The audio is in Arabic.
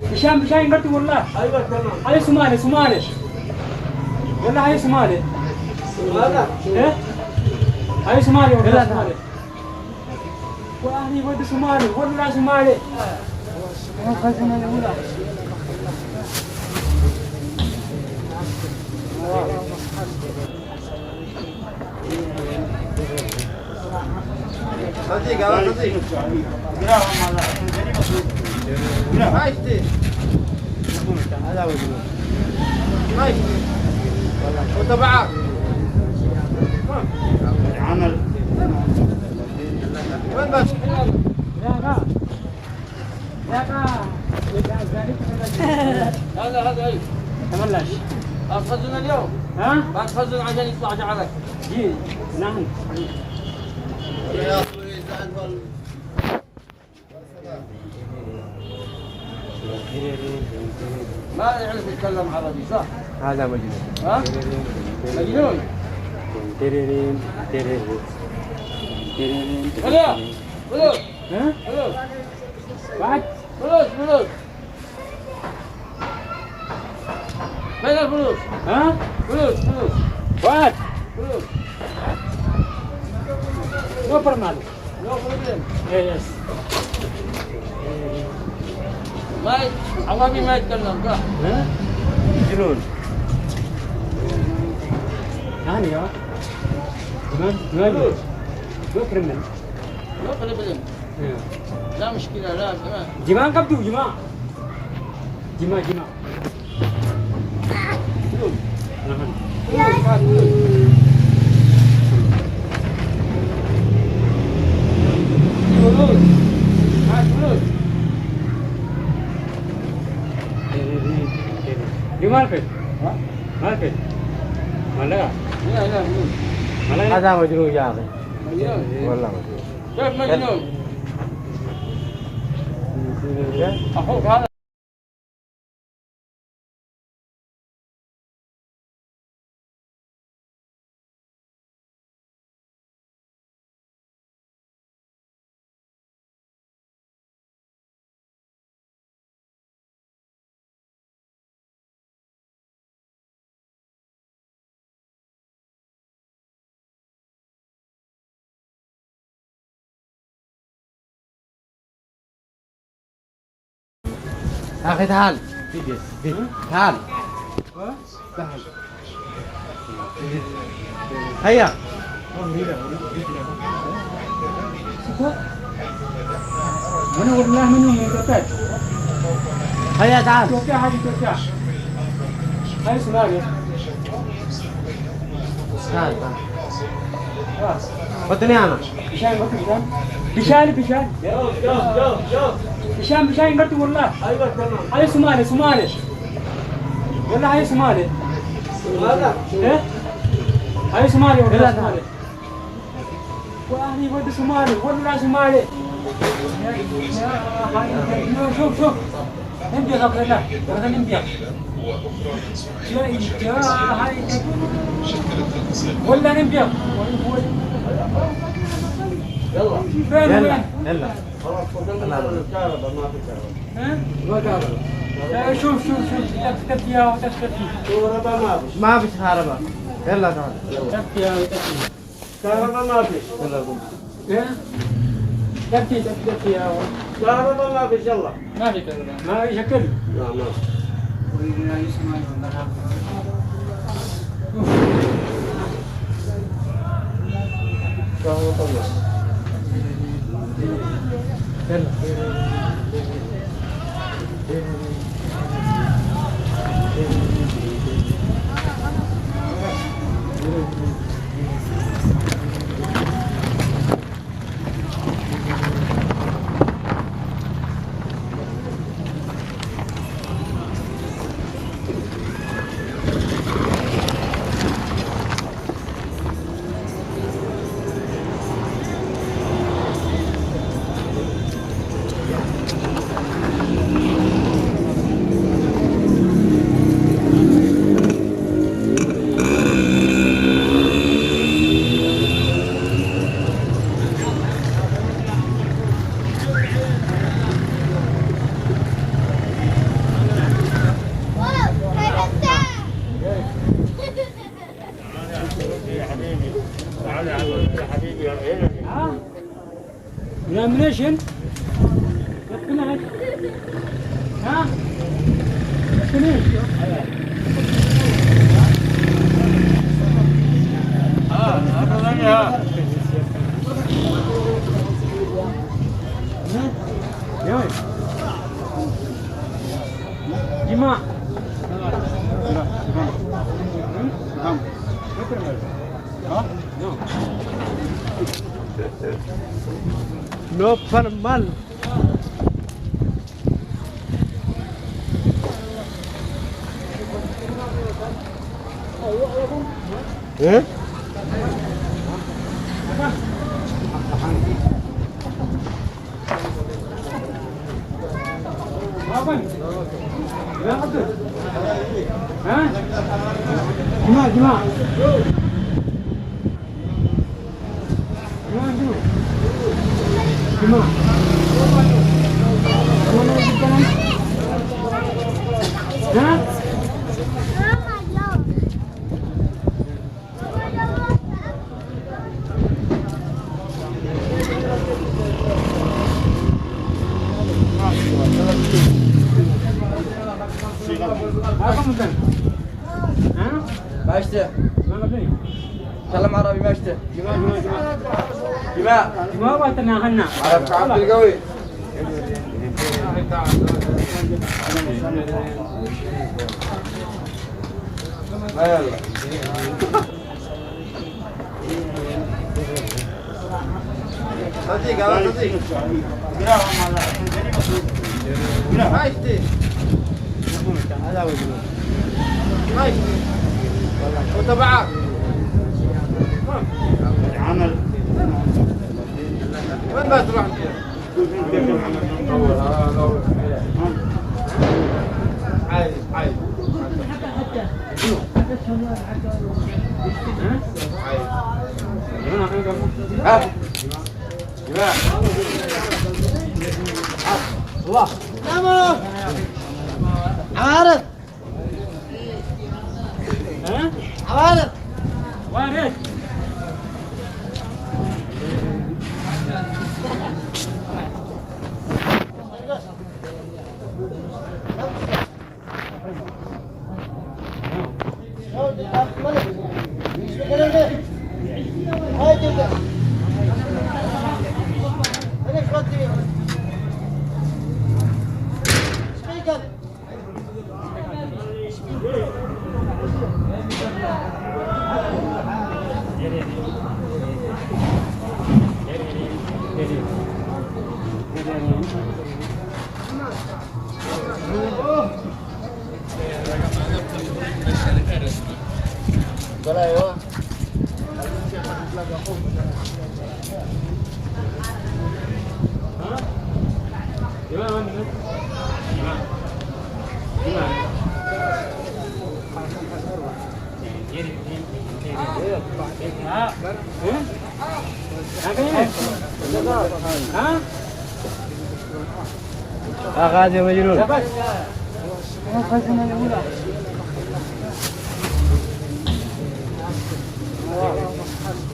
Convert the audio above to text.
هشام بشاين قلت والله. ايوه تمام. هاي سومالي سومالي. والله هاي سومالي. هذا ايه؟ هاي سومالي والله سومالي. واهلي ود سومالي والله سومالي. صديق هذا صديق. ما يشتي. هذا وجهه. ما يشتي. وتبعك. عمل. وين بس؟ هذا اي تملاش. هتخزن اليوم؟ ها؟ هتخزن عشان يطلع شعرك. جي نعم. ما يعرف يتكلم عربي صح؟ هذا مجنون. ها؟ مجنون. تيرين تيرين تيرين. فلوس فلوس ها؟ فلوس بعد فلوس فلوس. فين الفلوس؟ ها؟ فلوس فلوس بعد فلوس. نو برمال. نو بروبلم. يس. عربي ما يتكلم صح؟ ها؟ جنون. هاني يا. فلوس. نو برمال. نو بروبلم. لا مشكلة لا تمام. جماعة قبضوا جماعة. جماعة جماعة. فلوس نعم. فلوس ما فلوس. فلوس ما فلوس. di market ها؟ market mana لا لا فلوس. mana هذا مجنون يا اخي مجنون. والله مجنون. كيف مجنون؟ أخوك هذا يا اخي تعال تعال تعال هيا mana والله منو من كتات هيا تعال توكا هذه توكا هاي سماري تعال تعال خذني انا بشاي ما بشاي بشاي بشاي بشاي بشاي قلت والله ايوه تمام. هاي سماري سماري والله هاي سماري هذا ايه هاي سماري والله لا، سماري واهلي ود سماري والله سماري شوف شوف نمبي غفلة لا هذا نمبي يا هاي ولا نمبي يلا. فين يلا وين يلا خلاص فضلنا الكهرباء ما في كهرباء. ها ما كهرباء. شوف شوف شوف تكتفيها وتكتفي كهرباء ما في. ما فيش كهرباء يلا تعال تكتفيها وتكتفي كهرباء ما في. يلا قوم ها تكتفي تكتفيها كهرباء ما في يلا. ما في كذا ما في شكل لا ما في. لا يسمع والله كهرباء ما في. examination. Finish. Huh? Finish. يوي جماعة No formal. Eh? apa? Bilang apa tuh? Hah? Gimana? Gimana tuh? Gimana? Mana di kanan? Hah? Apa mungkin? Hah? ماشي Mana ni? كلام عربي ماشي Gimana? جماعة Gimana apa tenahanna? عرب عبد القوي ما يلا صديق هذا صديق ماشي هذا وجهه. ماشي وتبعك عمل وين ما تروح عايز عايز ها جماعة الله. ناموا. عوارض. Hah? عوارض. Waris. ولا ايوه Gimana mana? Gimana? Gimana? Ah, apa ini? Hah? أخذ يا مجنون. Dapat? Oh, kasih mana mula?